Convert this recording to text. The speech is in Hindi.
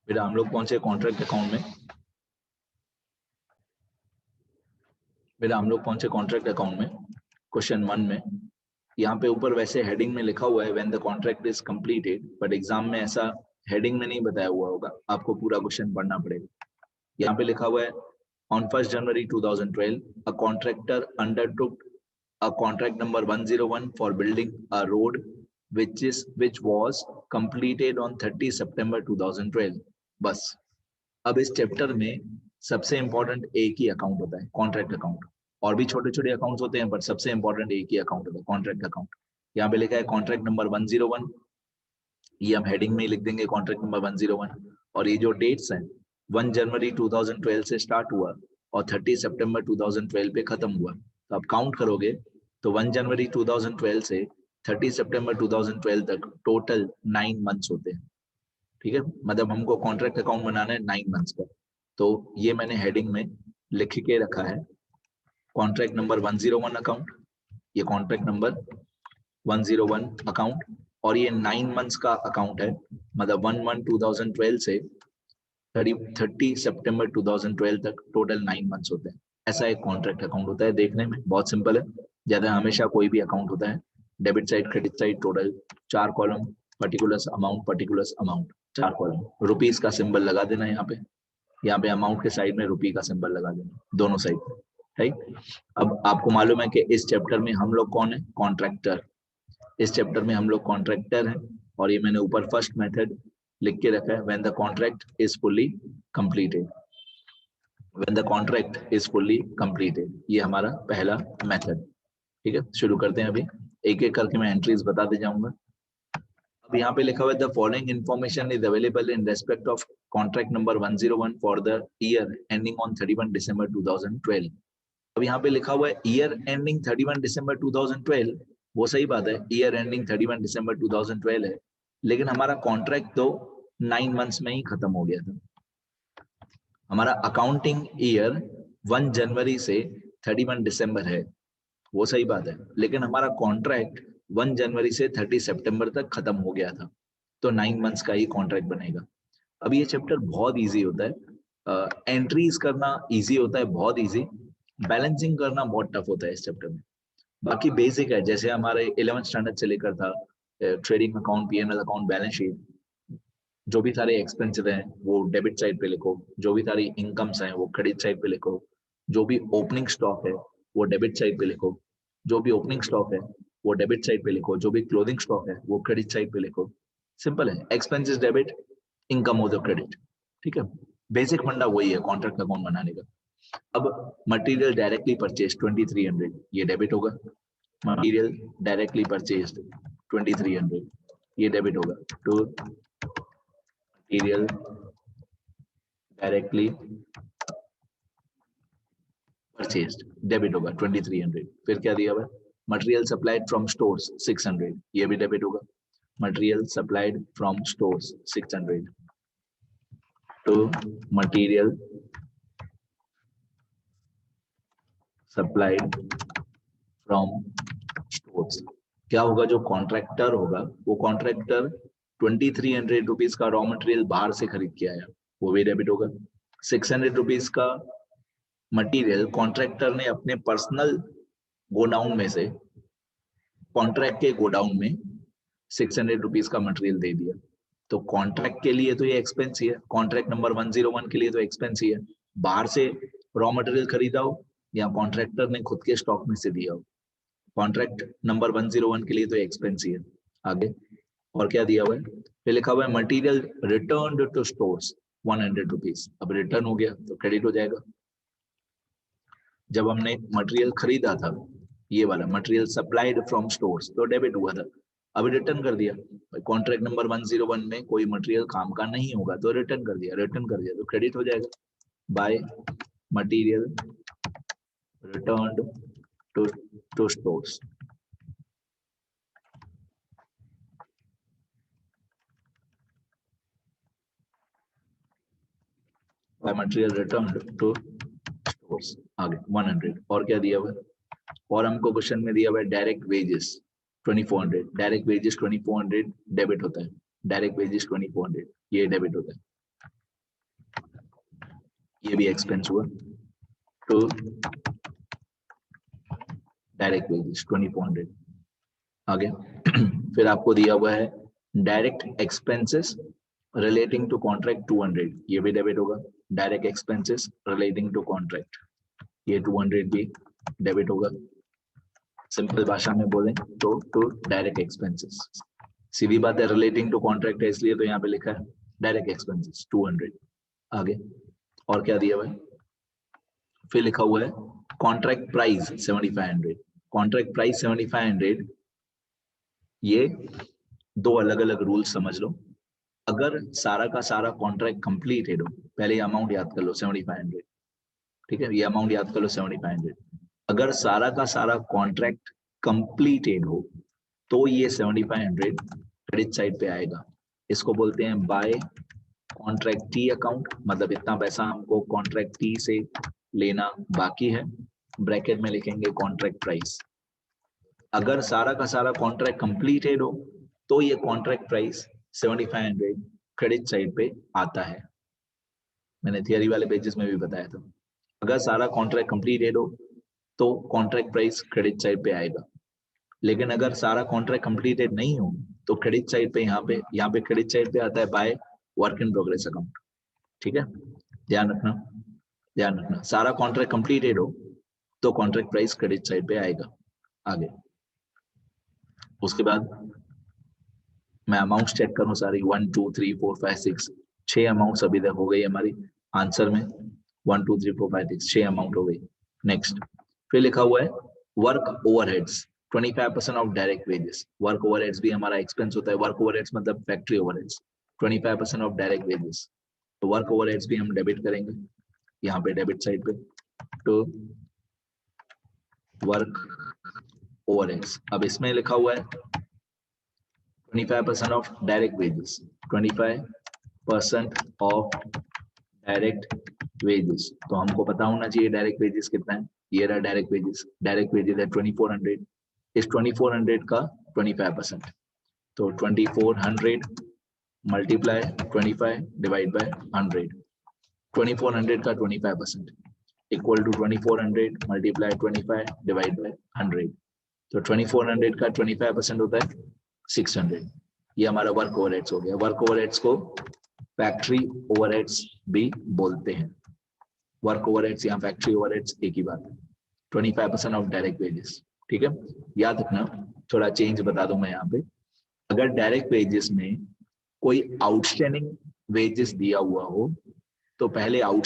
बेटा हम लोग पहुंचे कॉन्ट्रैक्ट अकाउंट में। बेटा हम लोग पहुंचे कॉन्ट्रैक्ट अकाउंट में क्वेश्चन 1 में। यहाँ पे ऊपर वैसे हेडिंग में लिखा हुआ है when the contract is completed, but exam में ऐसा हेडिंग में नहीं बताया हुआ होगा, आपको पूरा क्वेश्चन पढ़ना पड़ेगा। यहाँ पे लिखा हुआ है on 1 January 2012 a contractor undertook a contract number 101 for building a road which was completed on 30 September 2012। बस अब इस चैप्टर में सबसे इंपॉर्टेंट एक ही अकाउंट होता है, कॉन्ट्रैक्ट अकाउंट। और भी छोटे छोटे अकाउंट्स होते हैं, पर सबसे इंपॉर्टेंट एक ही अकाउंट होता है, कॉन्ट्रैक्ट अकाउंट। यहाँ पे लिखा है कॉन्ट्रैक्ट नंबर 101, ये हम हेडिंग में ही लिख देंगे कॉन्ट्रैक्ट नंबर 101। और ये जो डेट्स हैं 1 जनवरी 2012 से स्टार्ट हुआ और 30 सितंबर 2012 पे खत्म हुआ। तो आप काउंट करोगे तो 1 जनवरी 2012 से 30 सितंबर 2012 तक टोटल 9 मंथ्स होते हैं। ठीक है, मतलब हमको कॉन्ट्रैक्ट अकाउंट बनाना है 9 मंथ्स का। तो ये मैंने हेडिंग में लिख के रखा है कॉन्ट्रैक्ट नंबर 101 अकाउंट, ये कॉन्ट्रैक्ट नंबर 101 अकाउंट, और ये 9 मंथ्स का अकाउंट है, मतलब 1/1/2012 से 30 सितंबर 2012 तक टोटल 9 मंथ्स होते हैं। ऐसा एक कॉन्ट्रैक्ट अकाउंट होता है। देखने में बहुत सिंपल है, जैसे हमेशा कोई भी अकाउंट होता है, debit side, credit side, total, 4 column, particulars amount, 4 column. Rupees का सिंबल लगा देना यहाँ पे अमाउंट के साइड में रुपी का सिंबल लगा देना दोनों साइड, राइट। अब आपको मालूम है कि इस चैप्टर में हम लोग कौन है, कॉन्ट्रैक्टर। इस चैप्टर में हम लोग कॉन्ट्रैक्टर हैं, और ये मैंने ऊपर फर्स्ट मेथड लिख के रखा है, when the contract is fully completed. When the contract is fully completed, ये हमारा पहला मेथड। ठीक है, शुरू करते हैं। अभी एक एक करके मैं एंट्रीज बताते जाऊंगा। अब यहाँ पे लिखा हुआ है the following information is available in respect of contract number 101 for the year ending on 31 दिसंबर 2012। अब यहाँ पे लिखा हुआ है ईयर एंडिंग 31 दिसंबर 2012, वो सही बात है, ईयर एंडिंग 31 दिसंबर 2012 है, लेकिन हमारा कॉन्ट्रैक्ट तो 9 मंथ्स में ही खत्म हो गया था। हमारा अकाउंटिंग ईयर 1 जनवरी से 31 दिसंबर है, वो सही बात है, लेकिन हमारा कॉन्ट्रैक्ट 1 जनवरी से 30 सितंबर तक खत्म हो गया था, तो 9 मंथ्स का ही कॉन्ट्रैक्ट बनेगा। अब ये चैप्टर बहुत इजी होता है, एंट्रीज करना इजी होता है, बहुत इजी। बैलेंसिंग करना बहुत टफ होता है इस चैप्टर में। बाकी बेसिक है, जैसे हमारे 11th स्टैंडर्ड से लेकर था, trading account, PNL account, balance sheet, जो भी सारे एक्सपेंसेस हैं वो डेबिट साइड पे लिखो, जो भी सारी इनकम्स हैं वो क्रेडिट साइड पे लिखो, जो भी ओपनिंग स्टॉक है वो डेबिट साइड पे लिखो, जो भी ओपनिंग स्टॉक है वो डेबिट साइड पे लिखो, जो भी क्लोजिंग स्टॉक है वो क्रेडिट साइड पे लिखो। सिंपल है, एक्सपेंसेस डेबिट, इनकम हो तो क्रेडिट। ठीक है, बेसिक फंडा वही है कॉन्ट्रैक्ट अकाउंट बनाने का। अब मटेरियल डायरेक्टली परचेज 2300, ये डेबिट होगा। मटेरियल डायरेक्टली परचेज 2300, ये डेबिट होगा। To material directly purchased, debit होगा 2300। फिर क्या दिया हुआ है, मटेरियल सप्लाइड फ्रॉम स्टोर्स 600, ये भी डेबिट होगा। Material supplied from stores 600 to material supplied from stores. क्या होगा, जो कॉन्ट्रैक्टर होगा वो कॉन्ट्रैक्टर 2300 रुपीज का रॉ मटेरियल बाहर से खरीद के आया, वो भी डेबिट होगा। 600 रुपीज का मटेरियल कॉन्ट्रैक्टर ने अपने पर्सनल गोडाउन में से, कॉन्ट्रैक्ट के गोडाउन में 600 रुपीज का मटेरियल दे दिया, तो कॉन्ट्रैक्ट के लिए तो ये एक्सपेंस ही है, कॉन्ट्रैक्ट नंबर 101 के लिए तो एक्सपेंस ही है। बाहर से रॉ मटेरियल खरीदा हो या कॉन्ट्रैक्टर ने खुद के स्टॉक में से दिया हो, कॉन्ट्रैक्ट नंबर 101 के लिए तो एक्सपेंस ही है। आगे और क्या दिया हुआ है, फिर लिखा हुआ है material return to stores 100 rupees. अब रिटर्न हो गया तो क्रेडिट हो जाएगा। जब हमने मटेरियल खरीदा था, ये वाला मटेरियल सप्लाइड फ्रॉम स्टोर्स, तो डेबिट हुआ था, अभी रिटर्न कर दिया। कॉन्ट्रैक्ट नंबर 101 में कोई मटेरियल काम का नहीं होगा तो रिटर्न कर दिया तो क्रेडिट हो जाएगा। By material returned to stores, by material returned to stores. आगे 100 और क्या दिया हुआ है, और हमको क्वेश्चन में दिया हुआ है direct wages 2400, direct wages 2400 debit होता है, डायरेक्ट वेजेस 2400 ये डेबिट होता है। ये भी एक्सपेंस हुआ। तो डायरेक्ट वेजेस 2400 आगे। फिर आपको दिया हुआ है direct expenses relating to contract 200, ये भी डेबिट होगा। Direct expenses relating to contract, ये 200 भी डेबिट होगा। सिंपल भाषा में बोलें तो डायरेक्ट एक्सपेंसेस, सीधी बात है, रिलेटिंग टू कॉन्ट्रैक्ट है इसलिए तो यहाँ पे लिखा है डायरेक्ट एक्सपेंसेस 200। आगे और क्या दिया हुआ है, फिर लिखा हुआ है कॉन्ट्रैक्ट प्राइस 7500। कॉन्ट्रैक्ट प्राइस 7500, ये दो अलग अलग रूल्स समझ लो। अगर सारा का सारा कॉन्ट्रैक्ट कंप्लीटेड हो, पहले ये अमाउंट याद कर लो 7500, ठीक है, ये अमाउंट याद कर लो 7500। अगर सारा का सारा कॉन्ट्रैक्ट कंप्लीटेड हो तो ये 7500 क्रेडिट साइड पे आएगा। इसको बोलते हैं बाय कॉन्ट्रैक्ट टी अकाउंट, मतलब इतना पैसा हमको कॉन्ट्रैक्ट टी से लेना बाकी है, ब्रैकेट में लिखेंगे कॉन्ट्रैक्ट प्राइस। अगर सारा का सारा कॉन्ट्रैक्ट कंप्लीटेड हो तो ये कॉन्ट्रैक्ट प्राइस 7500 क्रेडिट साइड पे आता है। मैंने थियरी वाले पेजेस में भी बताया था, अगर सारा कॉन्ट्रैक्ट कंप्लीटेड हो तो कॉन्ट्रैक्ट प्राइस क्रेडिट साइड पे आएगा। लेकिन अगर सारा कॉन्ट्रैक्ट कंप्लीटेड नहीं हो तो क्रेडिट साइड पे यहाँ पे क्रेडिट साइड पे आता है by work in progress account. ठीक है, ध्यान रखना सारा कॉन्ट्रैक्ट कंप्लीटेड हो तो कॉन्ट्रैक्ट प्राइस क्रेडिट साइड पे आएगा। आगे उसके बाद मैं अमाउंट चेक करूं सारी 1 2 3 4 5 6, 6 अमाउंट्स अभी तक हो गई हमारी आंसर में। 1 2 3 4 5 6 6 अमाउंट हो गई। नेक्स्ट फिर लिखा हुआ है work overheads 25% of direct wages. Work overheads भी हमारा एक्सपेंस होता है। वर्क ओवरहेड्स मतलब factory overheads, 25% of direct wages. तो वर्क ओवरहेड्स भी हम डेबिट करेंगे यहाँ पे डेबिट साइड पे। तो वर्क ओवरहेड्स, अब इसमें लिखा हुआ है 25% of direct wages, 25% of direct wages। तो हमको पता होना चाहिए डायरेक्ट वेजेस कितना है। ये रहा डायरेक्ट वेजेस है 2400। इस 2400 का 25%, तो 2400 मल्टीप्लाई 25 डिवाइड बाय 100, 2400 का 25% equal to 2400 multiply 25 divide by 100। तो 2400 का 25% होता है 600। ये हमारा वर्क ओवरहेड्स हो गया। वर्क ओवरहेड्स को फैक्ट्री ओवरहेड्स भी बोलते हैं। वर्क ओवरहेड्स या फैक्ट्री ओवरहेड्स एक ही बात है। 25% ऑफ डायरेक्ट वेजेस, ठीक है, याद रखना। थोड़ा चेंज बता दूं मैं यहाँ पे, अगर डायरेक्ट वेजेस में कोई आउटस्टैंडिंग वेजेस दिया हुआ हो तो पहले आउट